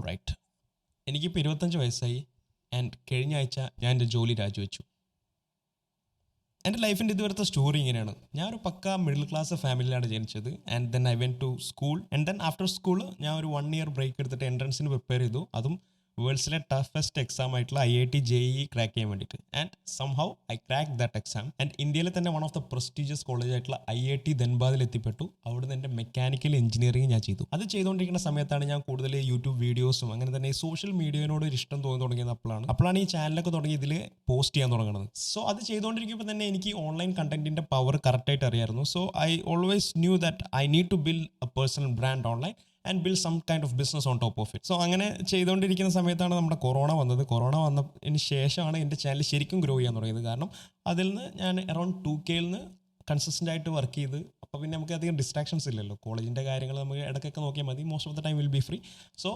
Right, എനിക്കിപ്പോൾ 25 വയസ്സായി. And കഴിഞ്ഞ ആഴ്ച ഞാൻ എൻ്റെ ജോലി രാജിവെച്ചു. എൻ്റെ ലൈഫിൻ്റെ ഇതുവരത്തെ സ്റ്റോറി ഇങ്ങനെയാണ്. ഞാനൊരു പക്ക മിഡിൽ ക്ലാസ് ഫാമിലിയിലാണ് ജനിച്ചത്. And then I went to school. And then after school ഞാൻ ഒരു 1 ഇയർ ബ്രേക്ക് എടുത്തിട്ട് എൻട്രൻസിന് പ്രിപ്പയർ ചെയ്തു. അതും വേൾഡ്സിലെ ടഫസ്റ്റ് എക്സാം ആയിട്ടുള്ള IIT JEE ക്രാക്ക് ചെയ്യാൻ വേണ്ടിയിട്ട്. And somehow I crack that exam. And ഇന്ത്യയിലെ തന്നെ one of the prestigious college ആയിട്ടുള്ള IIT ധൻബാദിൽ എത്തിപ്പെട്ടു. അവിടുന്ന് എൻ്റെ മെക്കാനിക്കൽ എഞ്ചിനീയറിംഗ് ഞാൻ ചെയ്തു. അത് ചെയ്തുകൊണ്ടിരിക്കുന്ന സമയത്താണ് ഞാൻ കൂടുതൽ യൂട്യൂബ് വീഡിയോസും അങ്ങനെ തന്നെ സോഷ്യൽ മീഡിയയോട് ഒരു ഇഷ്ടം തോന്നി തുടങ്ങിയത്. അപ്പോഴാണ് ഈ ചാനലൊക്കെ തുടങ്ങി ഇതിൽ പോസ്റ്റ് ചെയ്യാൻ തുടങ്ങുന്നത്. സോ അത് ചെയ്തുകൊണ്ടിരിക്കുമ്പോൾ തന്നെ എനിക്ക് ഓൺലൈൻ കണ്ടന്റിൻ്റെ പവർ കറക്റ്റായിട്ട് അറിയായിരുന്നു. So I always knew that I need to build a personal brand online and build some kind of business on top of it. So അങ്ങനെ ചെയ്തുകൊണ്ടിരിക്കുന്ന സമയത്താണ് നമ്മുടെ കൊറോണ വന്നത്. കൊറോണ വന്നതിന് ശേഷമാണ് എൻ്റെ ചാനൽ ശരിക്കും ഗ്രോ ചെയ്യാൻ തുടങ്ങിയത്. കാരണം അതിൽ നിന്ന് ഞാൻ അറൗണ്ട് 2Kയിൽ നിന്ന് കൺസിസ്റ്റൻ്റ് ആയിട്ട് വർക്ക് ചെയ്ത്, അപ്പോൾ പിന്നെ നമുക്ക് അധികം ഡിസ്ട്രാക്ഷൻസ് ഇല്ലല്ലോ. കോളേജിൻ്റെ കാര്യങ്ങൾ നമുക്ക് ഇടയ്ക്കൊക്കെ നോക്കിയാൽ മതി. Most of the time will be free. So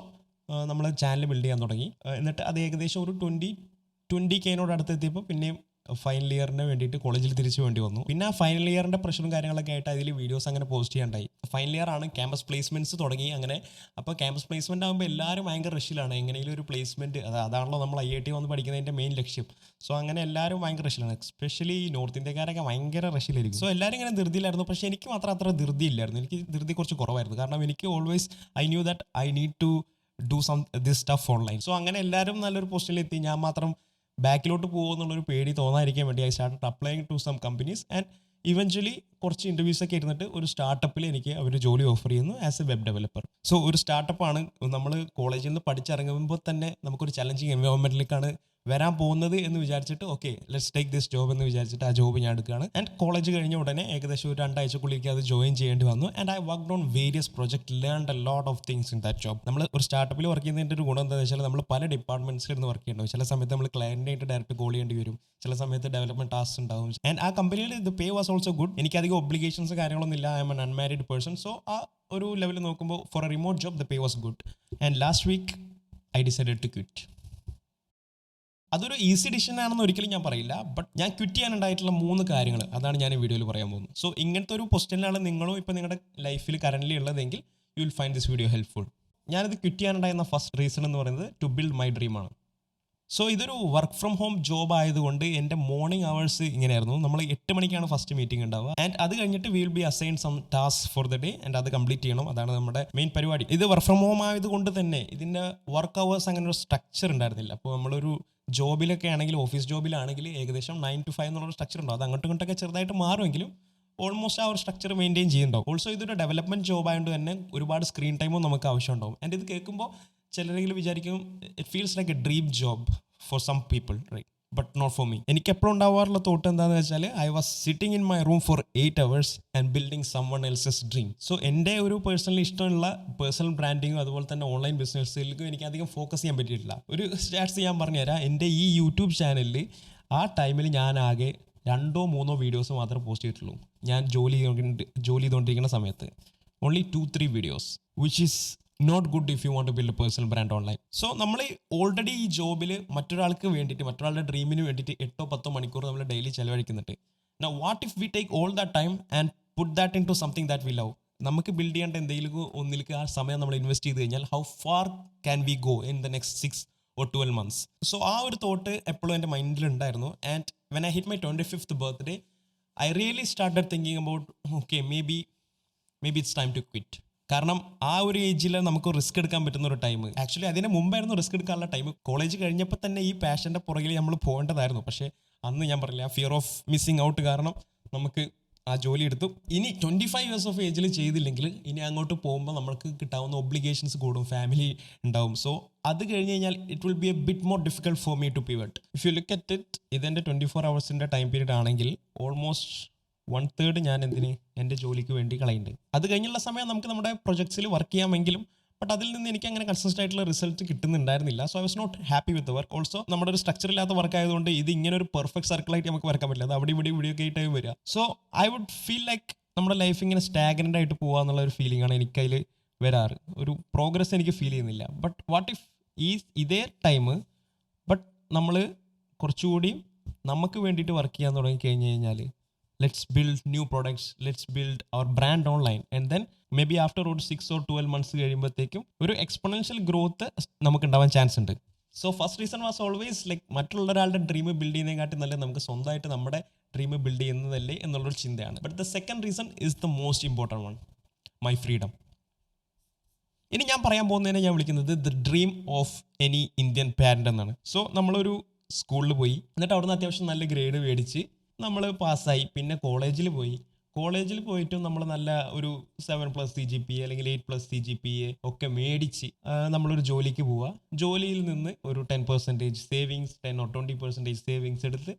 നമ്മൾ ചാനൽ ബിൽഡ് ചെയ്യാൻ തുടങ്ങി. എന്നിട്ട് അത് ഏകദേശം ഒരു 20Kനോട് അടുത്തെത്തിയപ്പോൾ പിന്നെയും ഫൈനൽ ഇയറിന് വേണ്ടിയിട്ട് കോളേജിൽ തിരിച്ചു വേണ്ടി വന്നു. പിന്നെ ആ ഫൈനൽ ഇയറിൻ്റെ പ്രഷറും കാര്യങ്ങളൊക്കെ ആയിട്ട് അതിൽ വീഡിയോസ് അങ്ങനെ പോസ്റ്റ് ചെയ്യാണ്ടായി. ഫൈനൽ ഇയർ ആണ്, ക്യാമ്പസ് പ്ലേസ്മെൻറ്റ്സ് തുടങ്ങി. അങ്ങനെ അപ്പോൾ ക്യാമ്പസ് പ്ലേസ്മെൻറ്റ് ആകുമ്പോൾ എല്ലാവരും ഭയങ്കര റഷിലാണ്. എങ്ങനെയും ഒരു പ്ലേസ്മെൻറ്റ്, അതാണല്ലോ നമ്മൾ IIT വന്ന് പഠിക്കുന്നതിൻ്റെ മെയിൻ ലക്ഷ്യം. സോ അങ്ങനെ എല്ലാവരും ഭയങ്കര റഷിലാണ്. എസ്പെഷ്യലി നോർത്ത് ഇന്ത്യക്കാരൊക്കെ ഭയങ്കര റഷിലായിരിക്കും. സോ എല്ലാവരും ഇങ്ങനെ ധൃതിയിലായിരുന്നു. പക്ഷേ എനിക്ക് മാത്രം അത്ര ധൃതി ഇല്ലായിരുന്നു. എനിക്ക് ധൃതി കുറച്ച് കുറവായിരുന്നു. കാരണം എനിക്ക് always I knew that I need to do this stuff online. So അങ്ങനെ എല്ലാവരും നല്ലൊരു പൊസിഷനിലെത്തി. ഞാൻ മാത്രം ബാക്കിലോട്ട് പോകുമെന്നുള്ളൊരു പേടി തോന്നാതിരിക്കാൻ വേണ്ടി I started applying to some companies. And eventually കുറച്ച് ഇൻ്റർവ്യൂസൊക്കെ ഇരുന്നിട്ട് ഒരു സ്റ്റാർട്ടപ്പിൽ എനിക്ക് അവർ ജോലി ഓഫർ ചെയ്യുന്നു as A web developer. So ഒരു സ്റ്റാർട്ടപ്പാണ്. നമ്മൾ കോളേജിൽ നിന്ന് പഠിച്ചിറങ്ങുമ്പോൾ തന്നെ നമുക്കൊരു ചലഞ്ചിങ് എൻവയോൺമെൻറ്റിലേക്കാണ് വരാൻ പോകുന്നത് എന്ന് വിചാരിച്ചിട്ട് okay let's take this job എന്ന് വിചാരിച്ചിട്ട് ആ ജോബ് ഞാൻ എടുക്കുകയാണ്. ആൻഡ് കോളേജ് കഴിഞ്ഞ ഉടനെ ഏകദേശം ഒരു 2 ആഴ്ചക്കുള്ളിലേക്ക് അത് ജോയിൻ ചെയ്യേണ്ടി വന്നു. And I worked on various project, learned a lot of things in that job. നമ്മൾ ഒരു സ്റ്റാർട്ടപ്പിൽ വർക്ക് ചെയ്യുന്നതിൻ്റെ ഒരു ഗുണം എന്താണെന്ന് വെച്ചാൽ നമ്മൾ പല ഡിപ്പാർട്ട്മെൻറ്റ്സിലിരുന്ന് വർക്ക് ചെയ്യണ്ടാവും. ചില സമയത്ത് നമ്മൾ ക്ലയൻറ്റിനായിട്ട് ഡയറക്റ്റ് കോൾ ചെയ്യേണ്ടി വരും. ചില സമയത്ത് ഡെവലപ്മെൻറ്റ് ടാസ്ക് ഉണ്ടാവും. ആൻഡ് ആ കമ്പനിയിൽ the pay was also good. എനിക്കധികം ഒബ്ലിഗേഷൻസ് കാര്യങ്ങളൊന്നും ഇല്ല. I'm an unmarried person. So ആ ഒരു ലെവലിൽ നോക്കുമ്പോൾ for a remote job the pay was good. And last week I decided to quit. അതൊരു ഈസി ഡിസിഷൻ ആണെന്ന് ഒരിക്കലും ഞാൻ പറയില്ല. ബട്ട് ഞാൻ ക്വിറ്റ് ചെയ്യാനുണ്ടായിട്ടുള്ള 3 കാര്യങ്ങൾ, അതാണ് ഞാൻ ഈ വീഡിയോയിൽ പറയാൻ പോകുന്നത്. സോ ഇങ്ങനത്തെ ഒരു പൊസിഷനിലാണ് നിങ്ങളും ഇപ്പോൾ നിങ്ങളുടെ ലൈഫിൽ കറൻ്റ്ലി ഉള്ളതെങ്കിൽ you will find this video helpful. ഞാനിത് ക്വിറ്റ് ചെയ്യാനുണ്ടായിരുന്ന ഫസ്റ്റ് റീസൺ എന്ന് പറയുന്നത് ടു ബിൽഡ് മൈ ഡ്രീം ആണ്. സോ ഇതൊരു വർക്ക് ഫ്രം ഹോം ജോബ് ആയതുകൊണ്ട് എൻ്റെ മോർണിംഗ് അവേഴ്സ് ഇങ്ങനെയായിരുന്നു. നമ്മൾ 8 മണിക്കാണ് ഫസ്റ്റ് മീറ്റിംഗ് ഉണ്ടാവുക. ആൻഡ് അത് കഴിഞ്ഞിട്ട് will be assign some task for the day and അത് കംപ്ലീറ്റ് ചെയ്യണം. അതാണ് നമ്മുടെ മെയിൻ പരിപാടി. ഇത് വർക്ക് ഫ്രം ഹോം ആയതുകൊണ്ട് തന്നെ ഇതിൻ്റെ വർക്ക് അവേഴ്സ് അങ്ങനെ ഒരു സ്ട്രക്ചർ ഉണ്ടായിരുന്നില്ല. അപ്പോൾ നമ്മളൊരു ജോബിലൊക്കെ ആണെങ്കിൽ, ഓഫീസ് ജോബിലാണെങ്കിൽ ഏകദേശം 9 to 5 എന്നുള്ളൊരു സ്ട്രക്ചർ ഉണ്ടാവും. അത് അങ്ങോട്ടും ഇങ്ങോട്ടൊക്കെ ചെറുതായിട്ട് മാറുമെങ്കിലും ഓൾമോസ്റ്റ് ആ ഒരു സ്ട്രക്ചർ മെയിൻറ്റെയിൻ ചെയ്യുന്നുണ്ടാവും. ഓൾസോ ഇതൊരു ഡെവലപ്മെൻറ്റ് ജോബ് ആയതുകൊണ്ട് തന്നെ ഒരുപാട് സ്ക്രീൻ ടൈമും നമുക്ക് ആവശ്യമുണ്ടാവും. ആൻഡ് ഇത് കേൾക്കുമ്പോൾ ചിലരെങ്കിലും വിചാരിക്കും it feels like a dream job for some people, right? But not for me. എനിക്ക് എപ്പോഴും ഉണ്ടാവാറുള്ള തോട്ട് എന്താണെന്ന് വെച്ചാൽ I was sitting in my room for 8 hours and building someone else's dream. So എൻ്റെ ഒരു പേഴ്സണലി ഇഷ്ടമുള്ള personal ബ്രാൻഡിങ്ങും അതുപോലെ തന്നെ ഓൺലൈൻ ബിസിനസ്സിലേക്കും എനിക്ക് അധികം ഫോക്കസ് ചെയ്യാൻ പറ്റിയിട്ടില്ല. ഒരു സ്റ്റാറ്റ്സ് ഞാൻ പറഞ്ഞുതരാം. എൻ്റെ ഈ യൂട്യൂബ് ചാനലിൽ ആ ടൈമിൽ ഞാൻ ആകെ 2-3 വീഡിയോസ് മാത്രമേ പോസ്റ്റ് ചെയ്തിട്ടുള്ളൂ. ഞാൻ ജോലി ചെയ്തുകൊണ്ടിരിക്കുന്ന സമയത്ത് only 2-3 videos, which is not good if you want to build a personal brand online. So നമ്മൾ ഓൾറെഡി ഈ ജോബിൽ മറ്റൊരാൾക്ക് വേണ്ടിയിട്ട്, മറ്റൊരാളുടെ ഡ്രീമിന് വേണ്ടിയിട്ട് 8-10 മണിക്കൂർ നമ്മൾ ഡെയിലി ചിലവഴിക്കുന്നുണ്ട്. Now what if we take all that time and put that into something that we love? നമുക്ക് ബിൽഡ് ചെയ്യേണ്ട എന്തെങ്കിലും ഒന്നിലേക്ക് ആ സമയം നമ്മൾ ഇൻവെസ്റ്റ് ചെയ്ത് കഴിഞ്ഞാൽ how far can we go in the next 6 or 12 months? So ആ ഒരു തോട്ട് എപ്പോഴും എൻ്റെ മൈൻഡിലുണ്ടായിരുന്നു. And when I hit my 25th birthday I really started thinking about okay maybe it's time to quit. കാരണം ആ ഒരു ഏജിൽ നമുക്ക് റിസ്ക് എടുക്കാൻ പറ്റുന്ന ഒരു ടൈം. ആക്ച്വലി അതിന് മുമ്പായിരുന്നു റിസ്ക് എടുക്കാനുള്ള ടൈം. കോളേജ് കഴിഞ്ഞപ്പോൾ തന്നെ ഈ പാഷൻ്റെ പുറകിൽ നമ്മൾ പോകേണ്ടതായിരുന്നു. പക്ഷേ അന്ന് ഞാൻ പറഞ്ഞില്ല, ഫിയർ ഓഫ് മിസ്സിങ് ഔട്ട് കാരണം നമുക്ക് ആ ജോലി എടുത്തു. ഇനി 25 years ഓഫ് ഏജിൽ ചെയ്തില്ലെങ്കിൽ ഇനി അങ്ങോട്ട് പോകുമ്പോൾ നമുക്ക് കിട്ടാവുന്ന ഒബ്ലിഗേഷൻസ് കൂടും, ഫാമിലി ഉണ്ടാവും. സോ അത് കഴിഞ്ഞ് കഴിഞ്ഞാൽ it will be a bit more difficult for me to pivot. If you look at it, ഇതെൻ്റെ 24 hours ടൈം പീരീഡ് ആണെങ്കിൽ ഓൾമോസ്റ്റ് 1/3 ഞാൻ എൻ്റെ ജോലിക്ക് വേണ്ടി കളയുന്നുണ്ട്. അത് കഴിഞ്ഞുള്ള സമയം നമുക്ക് നമ്മുടെ പ്രൊജക്ട്സിൽ വർക്ക് ചെയ്യാമെങ്കിലും ബട്ട് അതിൽ നിന്ന് എനിക്ക് അങ്ങനെ കൺസിസ്റ്റൻ്റ് ആയിട്ടുള്ള റിസൾട്ട് കിട്ടുന്നുണ്ടായിരുന്നില്ല. So I was not happy with the work. Also നമ്മുടെ ഒരു സ്ട്രക്ചർ ഇല്ലാത്ത വർക്ക് ആയതുകൊണ്ട് ഇത് ഇങ്ങനെ ഒരു പെർഫെക്റ്റ് സർക്കിളായിട്ട് നമുക്ക് വരക്കാൻ പറ്റില്ല. അത് അവിടെ ഇവിടെ ഒക്കെ ആയിട്ടായി വരിക. So I would feel like നമ്മുടെ ലൈഫ് ഇങ്ങനെ സ്റ്റാഗ്നൻ്റ് ആയിട്ട് പോകുക എന്നുള്ള ഒരു ഫീലിംഗ് ആണ് എനിക്കതിൽ വരാറ്. ഒരു പ്രോഗ്രസ് എനിക്ക് ഫീൽ ചെയ്യുന്നില്ല. ബട്ട് വാട്ട് ഇഫ് ഇതേ ടൈം ബട്ട് നമ്മൾ കുറച്ചുകൂടി നമുക്ക് വേണ്ടിയിട്ട് വർക്ക് ചെയ്യാൻ തുടങ്ങി കഴിഞ്ഞ് കഴിഞ്ഞാൽ let's build new products, let's build our brand online, and then maybe after ഒരു 6 or 12 months കഴിയുമ്പോഴത്തേക്കും ഒരു എക്സ്പൊണൻഷ്യൽ ഗ്രോത്ത് നമുക്ക് ഉണ്ടാവാൻ ചാൻസ് ഉണ്ട്. So first reason was always like മറ്റുള്ള ഒരാളുടെ ഡ്രീം ബിൽഡ് ചെയ്യുന്നതിനെക്കാട്ടി നല്ല നമുക്ക് സ്വന്തമായിട്ട് നമ്മുടെ ഡ്രീം ബിൽഡ് ചെയ്യുന്നതല്ലേ എന്നുള്ളൊരു ചിന്തയാണ്. But the second reason is the most important one, my freedom. ഇനി ഞാൻ പറയാൻ പോകുന്നതിനെ ഞാൻ വിളിക്കുന്നത് the dream of any Indian parent എന്നാണ്. സോ നമ്മളൊരു സ്കൂളിൽ പോയി, എന്നിട്ട് അവിടുന്ന് അത്യാവശ്യം നല്ല ഗ്രേഡ് മേടിച്ച് നമ്മൾ പാസ്സായി, പിന്നെ കോളേജിൽ പോയിട്ടും നമ്മൾ നല്ല ഒരു 7+ CGPA അല്ലെങ്കിൽ 8+ CGPA ഒക്കെ മേടിച്ച് നമ്മളൊരു ജോലിക്ക് പോവുക. ജോലിയിൽ നിന്ന് ഒരു 10% സേവിങ്സ്, 10 or 20% സേവിങ്സ് എടുത്ത്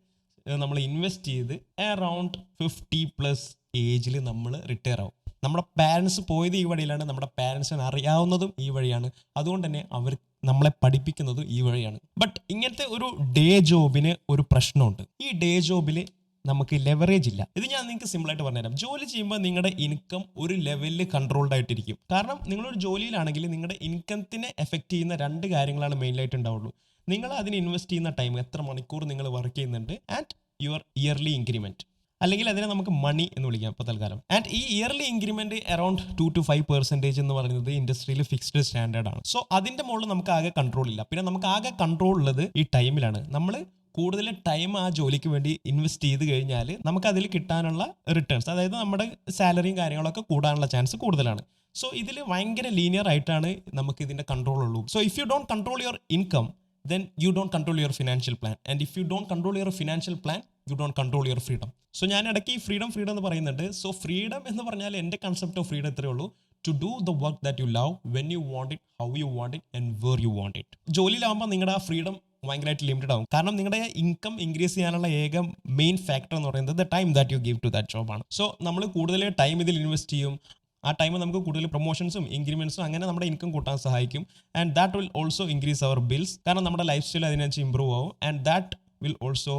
നമ്മൾ ഇൻവെസ്റ്റ് ചെയ്ത് അറൗണ്ട് 50+ ഏജിൽ നമ്മൾ റിട്ടയർ ആവും. നമ്മുടെ പാരൻസ് പോയത് ഈ വഴിയിലാണ്, നമ്മുടെ പാരൻസിന് അറിയാവുന്നതും ഈ വഴിയാണ്, അതുകൊണ്ട് തന്നെ അവർ നമ്മളെ പഠിപ്പിക്കുന്നതും ഈ വഴിയാണ്. ബട്ട് ഇങ്ങനത്തെ ഒരു ഡേ ജോബിന് ഒരു പ്രശ്നമുണ്ട്. ഈ ഡേ ജോബിൽ നമുക്ക് ലെവറേജ് ഇല്ല. ഇത് ഞാൻ നിങ്ങൾക്ക് സിമ്പിളായിട്ട് പറഞ്ഞുതരാം. ജോലി ചെയ്യുമ്പോൾ നിങ്ങളുടെ ഇൻകം ഒരു ലെവലിൽ കൺട്രോൾഡ് ആയിട്ടിരിക്കും. കാരണം നിങ്ങളൊരു ജോലിയിലാണെങ്കിൽ നിങ്ങളുടെ ഇൻകത്തിനെ എഫക്റ്റ് ചെയ്യുന്ന 2 കാര്യങ്ങളാണ് മെയിനായിട്ട് ഉണ്ടാവുള്ളൂ. നിങ്ങൾ അതിന് ഇൻവെസ്റ്റ് ചെയ്യുന്ന ടൈം, എത്ര മണിക്കൂർ നിങ്ങൾ വർക്ക് ചെയ്യുന്നുണ്ട്, ആൻഡ് യുവർ ഇയർലി ഇൻക്രിമെൻറ്റ്, അല്ലെങ്കിൽ അതിനെ നമുക്ക് മണി എന്ന് വിളിക്കാം ഇപ്പോൾ തൽക്കാലം. ആൻഡ് ഈ ഇയർലി ഇൻക്രിമെൻറ്റ് അറൗണ്ട് 2 to 5% എന്ന് പറയുന്നത് ഇൻഡസ്ട്രിയിൽ ഫിക്സ്ഡ് സ്റ്റാൻഡേർഡ് ആണ്. സോ അതിൻ്റെ മുകളിൽ നമുക്ക് ആകെ കൺട്രോൾ ഇല്ല. പിന്നെ നമുക്ക് ആകെ കൺട്രോൾ ഉള്ളത് ഈ ടൈമിലാണ്. നമ്മൾ കൂടുതൽ ടൈം ആ ജോലിക്ക് വേണ്ടി ഇൻവെസ്റ്റ് ചെയ്ത് കഴിഞ്ഞാൽ നമുക്ക് അതിൽ കിട്ടാനുള്ള റിട്ടേൺസ്, അതായത് നമ്മുടെ സാലറിയും കാര്യങ്ങളൊക്കെ കൂടാനുള്ള ചാൻസ് കൂടുതലാണ്. സോ ഇതിൽ ഭയങ്കര ലീനിയർ ആയിട്ടാണ് നമുക്ക് ഇതിൻ്റെ കൺട്രോൾ ഉള്ളൂ. So if you don't control your income, then you don't control your financial plan, and if you don't control your financial plan, you don't control your freedom. So ഞാൻ ഇടയ്ക്ക് ഈ freedom എന്ന് പറയുന്നുണ്ട്. So freedom എന്ന് പറഞ്ഞാൽ എൻ്റെ concept of freedom ഇത്രയേ ഉള്ളൂ: to do the work that you love, when you want it, how you want it, and where you want it. ജോലിയിലാകുമ്പോൾ നിങ്ങളുടെ ആ ഫ്രീഡം ഭയങ്കരമായിട്ട് ലിമിറ്റഡ് ആവും. കാരണം നിങ്ങളുടെ ഇൻകം ഇൻക്രീസ് ചെയ്യാനുള്ള ഏക മെയിൻ ഫാക്ടർ എന്ന് പറയുന്നത് the time that you give to that ജോബാണ്. സോ നമ്മൾ കൂടുതൽ ടൈം ഇതിൽ ഇൻവെസ്റ്റ് ചെയ്യും. ആ ടൈം നമുക്ക് കൂടുതൽ പ്രൊമോഷൻസും ഇൻക്രിമെൻറ്റ്സും അങ്ങനെ നമ്മുടെ ഇൻകം കൂട്ടാൻ സഹായിക്കും. And that will also increase our bills, കാരണം നമ്മുടെ ലൈഫ് സ്റ്റൈൽ അതിനനുസരിച്ച് ഇമ്പ്രൂവ് ആവും. And that will also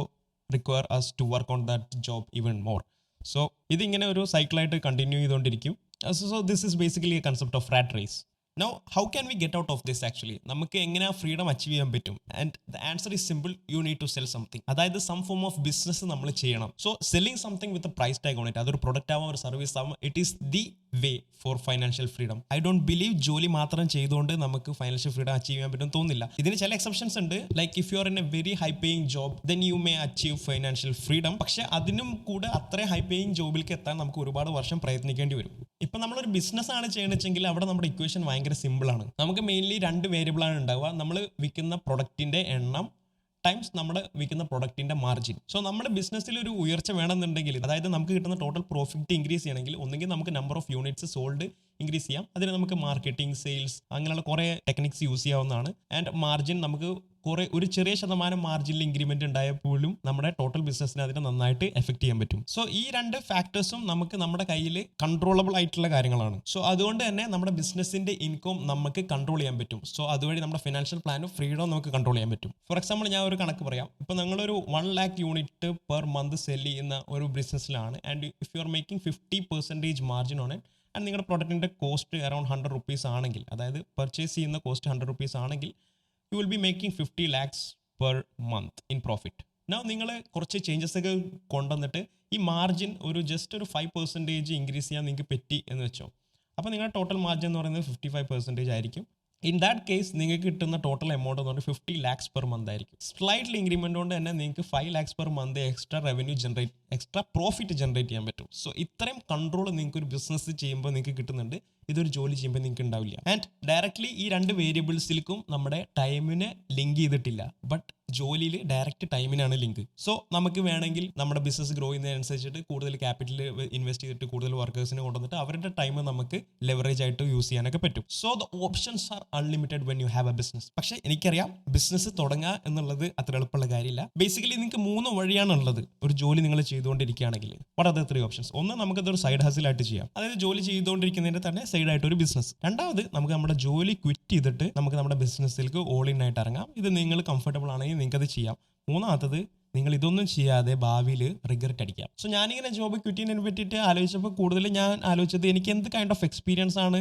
require us to work on that job even more. So ഇതിങ്ങനെ ഒരു സൈക്കിളായിട്ട് കണ്ടിന്യൂ ചെയ്തുകൊണ്ടിരിക്കും. So this is basically a concept of rat race. Now, how can we get out of this actually? നമുക്ക് എങ്ങനെ ആ freedom achieve ചെയ്യാൻ പറ്റും? And the answer is simple: you need to sell something. അതായത് some form of business നമ്മൾ ചെയ്യണം. So selling something with price tag on it, അതൊരു product ആവാം, ഒരു സർവീസ് ആവാം, it is the way for financial freedom. I don't believe ജോലി മാത്രം ചെയ്തുകൊണ്ട് നമുക്ക് ഫൈനാൻഷ്യൽ ഫ്രീഡം അച്ചീവ് ചെയ്യാൻ പറ്റും തോന്നില്ല. ഇതിന് ചില എക്സെപ്ഷൻസ് ഉണ്ട്. Like if you are in A very high paying job, then you may achieve financial freedom. പക്ഷെ അതിനും കൂടെ അത്രയും ഹൈ പേയിങ് ജോബിലേക്ക് എത്താൻ നമുക്ക് ഒരുപാട് വർഷം പ്രയത്നിക്കേണ്ടി വരും. ഇപ്പം നമ്മളൊരു ബിസിനസ് ആണ് ചെയ്യണമെങ്കിൽ അവിടെ നമ്മുടെ ഇക്വേഷൻ ഭയങ്കര സിമ്പിളാണ്. നമുക്ക് മെയിൻലി 2 വേരിയബിളാണ് ഉണ്ടാവുക: നമ്മൾ വിൽക്കുന്ന പ്രൊഡക്റ്റിൻ്റെ എണ്ണം ടൈംസ് നമ്മുടെ വിൽക്കുന്ന പ്രൊഡക്റ്റിൻ്റെ മാർജിൻ. സോ നമ്മുടെ ബിസിനസ്സിൽ ഒരു ഉയർച്ച വേണമെന്നുണ്ടെങ്കിൽ, അതായത് നമുക്ക് കിട്ടുന്ന ടോട്ടൽ പ്രോഫിറ്റ് ഇൻക്രീസ് ചെയ്യണമെങ്കിൽ, ഒന്നെങ്കിൽ നമുക്ക് number of units sold increase ചെയ്യാം. അതിന് നമുക്ക് മാർക്കറ്റിംഗ്, സെയിൽസ് അങ്ങനെയുള്ള കുറേ ടെക്നിക്സ് യൂസ് ചെയ്യാവുന്നതാണ്. ആൻഡ് മാർജിൻ നമുക്ക് ഒരു ചെറിയ ശതമാനം മാർജിനിൽ ഇൻക്രിമെന്റ് ഉണ്ടായപ്പോഴും നമ്മുടെ ടോട്ടൽ ബിസിനസ്സിനെ അതിനെ നന്നായിട്ട് എഫക്ട് ചെയ്യാൻ പറ്റും. സോ ഈ 2 ഫാക്ടേഴ്സും നമുക്ക് നമ്മുടെ കയ്യിൽ കൺട്രോളബിൾ ആയിട്ടുള്ള കാര്യങ്ങളാണ്. സോ അതുകൊണ്ട് തന്നെ നമ്മുടെ ബിസിനസ്സിന്റെ ഇൻകം നമുക്ക് കൺട്രോൾ ചെയ്യാൻ പറ്റും. സോ അതുവഴി നമ്മുടെ ഫിനാൻഷ്യൽ പ്ലാനും ഫ്രീഡം നമുക്ക് കൺട്രോൾ ചെയ്യാൻ പറ്റും. ഫോർ എക്സാമ്പിൾ, ഞാൻ ഒരു കണക്ക് പറയാം. ഇപ്പോൾ നിങ്ങളൊരു 1 lakh unit per month sell ചെയ്യുന്ന ഒരു ബിസിനസ്സിലാണ്, and if you are making 50% margin on it, and നിങ്ങളുടെ പ്രൊഡക്റ്റിൻ്റെ കോസ്റ്റ് അറൗണ്ട് 100 rupees ആണെങ്കിൽ, അതായത് പർച്ചേസ് ചെയ്യുന്ന കോസ്റ്റ് 100 rupees ആണെങ്കിൽ, you will be making 50 lakhs per month in profit. Now നിങ്ങൾ കുറച്ച് ചേഞ്ചസ് ഒക്കെ കൊണ്ടുവന്നിട്ട് ഈ മാർജിൻ ഒരു ജസ്റ്റ് ഒരു 5% ഇൻക്രീസ് ചെയ്യാൻ നിങ്ങൾക്ക് പറ്റി എന്ന് വെച്ചോ. അപ്പോൾ നിങ്ങളുടെ ടോട്ടൽ മാർജിൻ എന്ന് പറയുന്നത് 55% ആയിരിക്കും. ഇൻ ദാറ്റ് കേസ് നിങ്ങൾക്ക് കിട്ടുന്ന ടോട്ടൽ എമൗണ്ട് എന്ന് പറഞ്ഞാൽ 50 lakhs per month ആയിരിക്കും. സ്ലൈറ്റ്ലി ഇൻക്രിമെന്റ് കൊണ്ട് തന്നെ നിങ്ങൾക്ക് 5 lakhs per month extra revenue extra profit generate ചെയ്യാൻ പറ്റും. സോ ഇത്രയും കൺട്രോൾ നിങ്ങൾക്ക് ഒരു ബിസിനസ് ചെയ്യുമ്പോൾ നിങ്ങൾക്ക് കിട്ടുന്നുണ്ട്. ഇതൊരു ജോലി ചെയ്യുമ്പോൾ നിങ്ങൾക്ക് ഉണ്ടാവില്ല. ആൻഡ് ഡയറക്റ്റ്ലി ഈ 2 വേരിയബിൾസിലേക്കും നമ്മുടെ ടൈമിനെ ലിങ്ക് ചെയ്തിട്ടില്ല. ബട്ട് ജോലിയിൽ ഡയറക്റ്റ് ടൈമിനാണ് ലിങ്ക്. സോ നമുക്ക് വേണമെങ്കിൽ നമ്മുടെ ബിസിനസ് ഗ്രോ ചെയ്യുന്നതിനനുസരിച്ചിട്ട് കൂടുതൽ ക്യാപിറ്റൽ ഇൻവെസ്റ്റ് ചെയ്തിട്ട് കൂടുതൽ വർക്കേഴ്സിനെ കൊണ്ടുവന്നിട്ട് അവരുടെ ടൈം നമുക്ക് ലെവറേജ് ആയിട്ട് യൂസ് ചെയ്യാനൊക്കെ പറ്റും. So the options are unlimited when you have A business. പക്ഷേ എനിക്കറിയാം ബിസിനസ് തുടങ്ങുക എന്നുള്ളത് അത്ര എളുപ്പമുള്ള കാര്യമില്ല. ബേസിക്കലി നിങ്ങൾക്ക് 3 വഴിയാണുള്ളത് ഒരു ജോലി നിങ്ങൾ ചെയ്തുകൊണ്ടിരിക്കുകയാണെങ്കിൽ. What are the 3 options? ഒന്ന്, നമുക്കതൊരു സൈഡ് ഹസിലായിട്ട് ചെയ്യാം, അതായത് ജോലി ചെയ്തുകൊണ്ടിരിക്കുന്നതിൻ്റെ തന്നെ സൈഡായിട്ട് ഒരു ബിസിനസ്. രണ്ടാമത്, നമുക്ക് നമ്മുടെ ജോലി ക്വിറ്റ് ചെയ്തിട്ട് നമുക്ക് നമ്മുടെ ബിസിനസ്സിലേക്ക് ഓൾ ഇൻ ആയിട്ട് ഇറങ്ങാം. ഇത് നിങ്ങൾ കംഫർട്ടബിൾ ആണെങ്കിൽ നിങ്ങൾക്കത് ചെയ്യാം. മൂന്നാമത്തത്, നിങ്ങൾ ഇതൊന്നും ചെയ്യാതെ ഭാവിയിൽ റിഗ്രറ്റ് അടിക്കാം. സോ ഞാനിങ്ങനെ ജോബ് ക്വിറ്റ് ചെയ്യുന്നതിനെ പറ്റിയിട്ട് ആലോചിച്ചപ്പോൾ കൂടുതൽ ഞാൻ ആലോചിച്ചത് എനിക്ക് എന്ത് കൈൻഡ് ഓഫ് എക്സ്പീരിയൻസ് ആണ്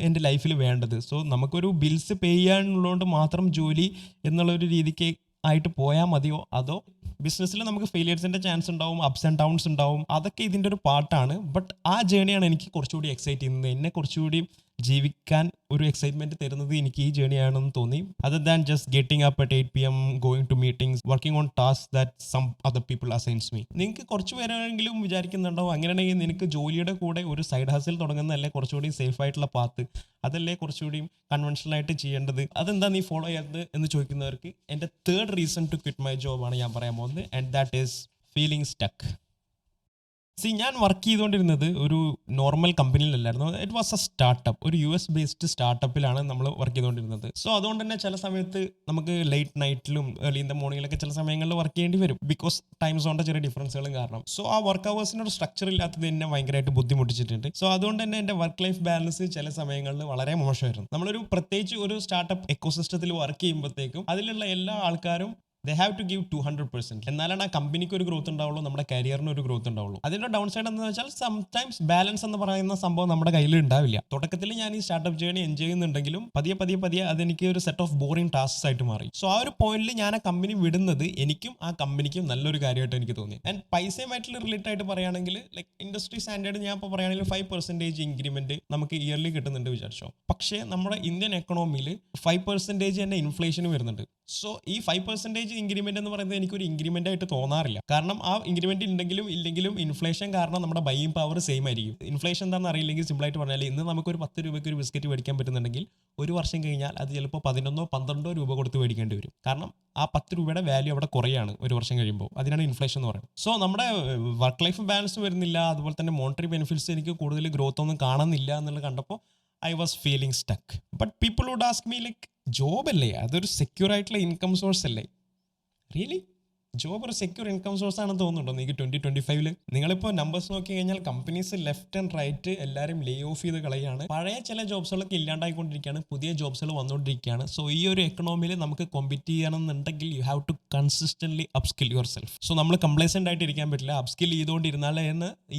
എൻ്റെ ലൈഫിൽ വേണ്ടത്. സോ നമുക്കൊരു ബിൽസ് പേ ചെയ്യാനുള്ളതുകൊണ്ട് മാത്രം ജോലി എന്നുള്ളൊരു രീതിക്ക് ആയിട്ട് പോയാൽ മതിയോ, അതോ ബിസിനസ്സിൽ നമുക്ക് ഫെയിലിയേഴ്സിൻ്റെ ചാൻസ് ഉണ്ടാവും, അപ്സ് ആൻഡ് ഡൗൺസ് ഉണ്ടാവും, അതൊക്കെ ഇതിൻ്റെ ഒരു പാർട്ടാണ്. ബട്ട് ആ ജേണിയാണ് എനിക്ക് കുറച്ചുകൂടി എക്സൈറ്റ് ചെയ്യുന്നത്. എന്നെ കുറച്ചുകൂടി ജീവിക്കാൻ ഒരു എക്സൈറ്റ്മെന്റ് തരുന്നത് എനിക്ക് ഈ ജേണിയാണെന്ന് തോന്നി. Other than just getting up at 8 PM, going to meetings, working on task that some other people assigns me. നിങ്ങൾക്ക് കുറച്ച് പേരെങ്കിലും വിചാരിക്കുന്നുണ്ടാവും അങ്ങനെയാണെങ്കിൽ നിനക്ക് ജോലിയുടെ കൂടെ ഒരു സൈഡ് ഹസിൽ തുടങ്ങുന്നതല്ലേ കുറച്ചുകൂടി സേഫ് ആയിട്ടുള്ള പാത്ത്, അതല്ലേ കുറച്ചുകൂടി കൺവെൻഷണൽ ആയിട്ട് ചെയ്യേണ്ടത്, അതെന്താ നീ ഫോളോ ചെയ്യാത്തത് എന്ന് ചോദിക്കുന്നവർക്ക് എൻ്റെ third reason to quit my job ആണ് ഞാൻ പറയാൻ പോകുന്നത്. And that is feeling stuck. ഞാൻ വർക്ക് ചെയ്തുകൊണ്ടിരുന്നത് ഒരു നോർമൽ കമ്പനിയിലല്ലായിരുന്നു. ഇറ്റ് വാസ് എ സ്റ്റാർട്ടപ്പ്, ഒരു US ബേസ്ഡ് സ്റ്റാർട്ടപ്പിലാണ് നമ്മൾ വർക്ക് ചെയ്തുകൊണ്ടിരുന്നത്. സോ അതുകൊണ്ട് തന്നെ ചില സമയത്ത് നമുക്ക് ലേറ്റ് നൈറ്റിലും ഏർലി ഇൻ ദ മോർണിംഗിലൊക്കെ ചില സമയങ്ങളിൽ വർക്ക് ചെയ്യേണ്ടി വരും, ബിക്കോസ് ടൈം സോണിൻ്റെ ചെറിയ ഡിഫറൻസുകളും കാരണം. സോ ആ വർക്ക് അവേഴ്സിന് ഒരു സ്ട്രക്ചർ ഇല്ലാത്തത് എന്നെ ഭയങ്കരമായിട്ട് ബുദ്ധിമുട്ടിച്ചിട്ടുണ്ട്. സോ അതുകൊണ്ട് തന്നെ എൻ്റെ വർക്ക് ലൈഫ് ബാലൻസ് ചില സമയങ്ങളിൽ വളരെ മോശമായിരുന്നു. നമ്മളൊരു പ്രത്യേകിച്ച് ഒരു സ്റ്റാർട്ടപ്പ് എക്കോസിസ്റ്റത്തിൽ വർക്ക് ചെയ്യുമ്പോഴത്തേക്കും അതിലുള്ള എല്ലാ ആൾക്കാരും they have to give 200%. എന്നാലാണ് ആ കമ്പനിക്ക് ഒരു ഗ്രോത്ത് ഉണ്ടാവുള്ളൂ, നമ്മുടെ കരിയറിന് ഒരു ഗ്രോത്ത് ഉണ്ടാവുള്ളൂ. അതിൻ്റെ ഡൗൺ സൈഡ് എന്ന് വെച്ചാൽ സംടൈംസ് ബാലൻസ് എന്ന് പറയുന്ന സംഭവം നമ്മുടെ കയ്യിൽ ഉണ്ടാവില്ല. തുടക്കത്തിൽ ഞാൻ ഈ സ്റ്റാർട്ടപ്പ് ജേണി എൻജോയ് ചെയ്യുന്നുണ്ടെങ്കിലും പതിയെ അതെനിക്ക് ഒരു സെറ്റ് ഓഫ് ബോറിംഗ് ടാസ്ക്സ് ആയിട്ട് മാറി. സോ ആ ഒരു പോയിന്റിൽ ഞാൻ ആ കമ്പനി വിടുന്നത് എനിക്കും ആ കമ്പനിക്കും നല്ലൊരു കാര്യമായിട്ട് എനിക്ക് തോന്നി. ആൻഡ് പൈസയുമായിട്ടുള്ള റിലേറ്റ് ആയിട്ട് പറയുകയാണെങ്കിൽ ലൈക്ക് ഇൻഡസ്ട്രി സ്റ്റാൻഡേർഡ് ഞാൻ ഇപ്പോൾ പറയുകയാണെങ്കിൽ 5% ഇൻക്രിമെന്റ് നമുക്ക് ഇയർലി കിട്ടുന്നുണ്ട് വിചാരിച്ചോ. പക്ഷേ നമ്മുടെ ഇന്ത്യൻ എക്കണോമിയിൽ 5% തന്നെ ഇൻഫ്ലേഷന് വരുന്നുണ്ട്. സോ ഈ 5% ഇൻക്രിമെന്റ് എന്ന് പറയുന്നത് എനിക്കൊരു ഇൻക്രിമെന്റ് ആയിട്ട് തോന്നാറില്ല. കാരണം ആ ഇൻക്രിമെന്റ് ഉണ്ടെങ്കിലും ഇല്ലെങ്കിലും ഇൻഫ്ലേഷൻ കാരണം നമ്മുടെ ബൈയിങ് പവർ സെയിം ആയിരിക്കും. ഇൻഫ്ലേഷൻ എന്താണെന്ന് അറിയില്ലെങ്കിൽ സിമ്പിളായിട്ട് പറഞ്ഞാൽ ഇന്ന് നമുക്കൊരു 10 രൂപയ്ക്ക് ഒരു ബിസ്ക്കറ്റ് മേടിക്കാൻ പറ്റുന്നുണ്ടെങ്കിൽ ഒരു വർഷം കഴിഞ്ഞാൽ അത് ചിലപ്പോൾ 11-12 രൂപ കൊടുത്ത് മേടിക്കേണ്ടി വരും. കാരണം ആ 10 രൂപയുടെ വാല്യൂ അവിടെ കുറയാണ് ഒരു വർഷം കഴിയുമ്പോൾ. അതിനാണ് ഇൻഫ്ലേഷൻ എന്ന് പറയുന്നത്. സോ നമ്മുടെ വർക്ക് ലൈഫ് ബാലൻസ് വരുന്നില്ല, അതുപോലെ തന്നെ മോണിറ്ററി ബെനിഫിറ്റ്സ് എനിക്ക് കൂടുതൽ ഗ്രോത്ത് ഒന്നും കാണുന്നില്ല എന്നുള്ളത് കണ്ടപ്പോൾ I was feeling stuck. But people would ask me like job അല്ലേ, അതൊരു സെക്യൂർ ആയിട്ടുള്ള ഇൻകം സോഴ്സ് അല്ലേ? റിയലി ജോബ് ഒരു സെക്യൂർ ഇൻകം സോഴ്സ് ആണെന്ന് തോന്നുന്നുണ്ടോ നിങ്ങൾക്ക് 2025? നിങ്ങളിപ്പോൾ നമ്പേഴ്സ് നോക്കി കഴിഞ്ഞാൽ കമ്പനീസ് ലെഫ്റ്റ് ആൻഡ് റൈറ്റ് എല്ലാവരും ലേ ഓഫ് ചെയ്ത് കളയാണ്. പഴയ ചില ജോബ്സുകളൊക്കെ ഇല്ലാണ്ടായിക്കൊണ്ടിരിക്കുകയാണ്, പുതിയ ജോബ്സുകൾ വന്നുകൊണ്ടിരിക്കുകയാണ്. സോ ഈ ഒരു എക്കണോമിയിൽ നമുക്ക് കോമ്പീറ്റ് ചെയ്യണമെന്നുണ്ടെങ്കിൽ you have to consistently upskill yourself. So നമ്മൾ കംപ്ലേസൻ്റ് ആയിട്ട് ഇരിക്കാൻ പറ്റില്ല. അപ്സ്കിൽ ചെയ്തുകൊണ്ടിരുന്നാലേ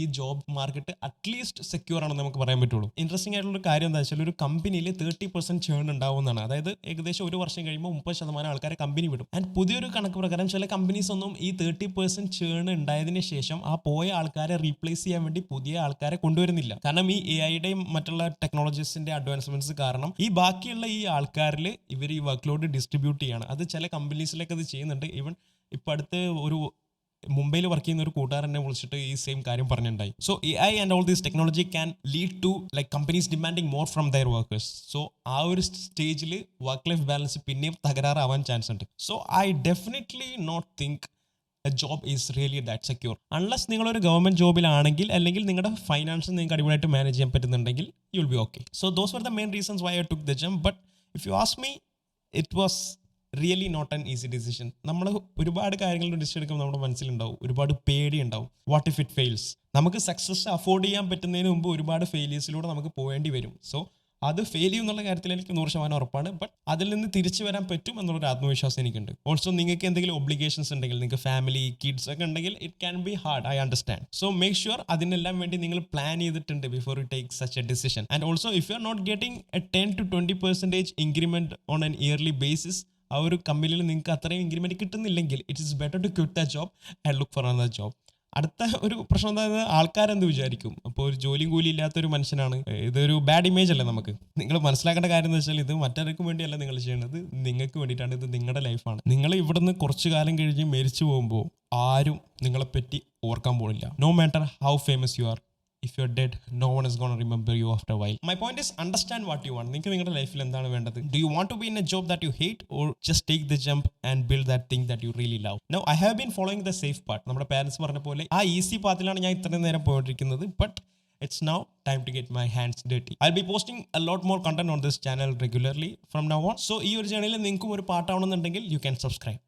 ഈ ജോബ് മാർക്കറ്റ് അറ്റ്ലീസ്റ്റ് സെക്യൂർ ആണെന്ന് നമുക്ക് പറയാൻ പറ്റുള്ളൂ. ഇൻട്രസ്റ്റിംഗ് ആയിട്ടുള്ള കാര്യം എന്താ വെച്ചാൽ ഒരു കമ്പനിയിൽ 30% ചേൺ ഉണ്ടാവുന്നതാണ്. അതായത് ഏകദേശം ഒരു വർഷം കഴിയുമ്പോൾ 30% ആൾക്കാരെ കമ്പനി വിടും. ആൻഡ് പുതിയൊരു കണക്ക് പ്രകാരം ചില കമ്പനീസ് ഒന്നും ഈ 30% ചേൺ ഉണ്ടായതിനു ശേഷം ആ പോയ ആൾക്കാരെ റീപ്ലേസ് ചെയ്യാൻ വേണ്ടി പുതിയ ആൾക്കാരെ കൊണ്ടുവരുന്നില്ല. കാരണം ഈ AI-യുടെയും മറ്റുള്ള ടെക്നോളജീസിന്റെ അഡ്വാൻസ്മെന്റ്സ് കാരണം ഈ ബാക്കിയുള്ള ഈ ആൾക്കാരിൽ ഇവർ ഈ വർക്ക് ലോഡ് ഡിസ്ട്രിബ്യൂട്ട് ചെയ്യാണ്. അത് ചില കമ്പനീസിലേക്ക് അത് ചെയ്യുന്നുണ്ട്. ഈവൻ ഇപ്പം അടുത്ത് ഒരു മുംബൈയിൽ വർക്ക് ചെയ്യുന്ന ഒരു കൂട്ടുകാരനെ വിളിച്ചിട്ട് ഈ സെയിം കാര്യം പറഞ്ഞിട്ടുണ്ടായി. So AI and all these technology can lead to like companies demanding more from their workers. So ആ ഒരു സ്റ്റേജിൽ വർക്ക് ലൈഫ് ബാലൻസ് പിന്നെയും തകരാറാവാൻ ചാൻസ് ഉണ്ട്. So I definitely not think a job is really that secure unless നിങ്ങളൊരു government ജോബിലാണെങ്കിൽ, അല്ലെങ്കിൽ നിങ്ങളുടെ ഫൈനാൻസ് നിങ്ങൾക്ക് അടിപൊളിയായിട്ട് മാനേജ് ചെയ്യാൻ പറ്റുന്നുണ്ടെങ്കിൽ you will be okay. So those were the main reasons why I took the jump. But if you ask me it was really not an easy decision. നമ്മൾ ഒരുപാട് കാര്യങ്ങളുടെ ഡിസിഷൻ എടുക്കുമ്പോൾ നമ്മുടെ മനസ്സിലുണ്ടാവും, ഒരുപാട് പേടി ഉണ്ടാവും. What if it fails? നമുക്ക് success afford ചെയ്യാൻ പറ്റുന്നതിന് മുമ്പ് ഒരുപാട് ഫെയിലിയേഴ്സിലൂടെ നമുക്ക് പോകേണ്ടി വരും. സോ അത് ഫെയിൽ ചെയ്യും എന്നുള്ള കാര്യത്തിൽ എനിക്ക് 100% ഉറപ്പാണ്. ബട്ട് അതിൽ നിന്ന് തിരിച്ചു വരാൻ പറ്റും എന്നുള്ളൊരു ആത്മവിശ്വാസം എനിക്കുണ്ട്. ഓൾസോ നിങ്ങൾക്ക് എന്തെങ്കിലും ഒബ്ലിഗേഷൻസ് ഉണ്ടെങ്കിൽ, നിങ്ങൾക്ക് ഫാമിലി കിഡ്സ് ഒക്കെ ഉണ്ടെങ്കിൽ it can be hard, I understand. So make sure അതിനെല്ലാം വേണ്ടി നിങ്ങൾ പ്ലാൻ ചെയ്തിട്ടുണ്ട് before you take such a decision. And also if you are not getting a 10-20% increment on an yearly basis, ആ ഒരു കമ്പനിയിൽ നിങ്ങൾക്ക് അത്രയും ഇൻക്രിമെന്റ് കിട്ടുന്നില്ലെങ്കിൽ it is better to quit the job and look for another job. അടുത്ത ഒരു പ്രശ്നം എന്താ, ആൾക്കാരെന്ത് വിചാരിക്കും? അപ്പോൾ ഒരു ജോലിയും കൂലി ഇല്ലാത്തൊരു മനുഷ്യനാണ്, ഇതൊരു ബാഡ് ഇമേജ് അല്ലേ നമുക്ക്? നിങ്ങൾ മനസ്സിലാക്കേണ്ട കാര്യം എന്ന് വെച്ചാൽ ഇത് മറ്റാർക്കും വേണ്ടിയല്ല നിങ്ങൾ ചെയ്യുന്നത്, നിങ്ങൾക്ക് വേണ്ടിയിട്ടാണ്. ഇത് നിങ്ങളുടെ ലൈഫാണ്. നിങ്ങൾ ഇവിടുന്ന് കുറച്ചു കാലം കഴിഞ്ഞ് മരിച്ചു പോകുമ്പോൾ ആരും നിങ്ങളെപ്പറ്റി ഓർക്കാൻ പോണില്ല. No matter how famous you are, if you're dead, no one is going to remember you after a while. My point is, understand what you want. നിങ്ങൾക്ക് നിങ്ങളുടെ ലൈഫിൽ എന്താണ് വേണ്ടത്? Do you want to be in a job that you hate, or just take the jump and build that thing that you really love? Now, I have been following the safe part. നമ്മുടെ parents പറഞ്ഞ പോലെ ആ easy പാത്തിലാണ് ഞാൻ ഇത്രയും നേരം പോയിട്ടിരിക്കുന്നത്. But it's now time to get my hands dirty. I'll be posting a lot more content on this channel regularly from now on. So ഈ ഒരു ചാനലിൽ നിങ്ങൾക്കും ഒരു പാർട്ടാവണമെന്നുണ്ടെങ്കിൽ you can subscribe.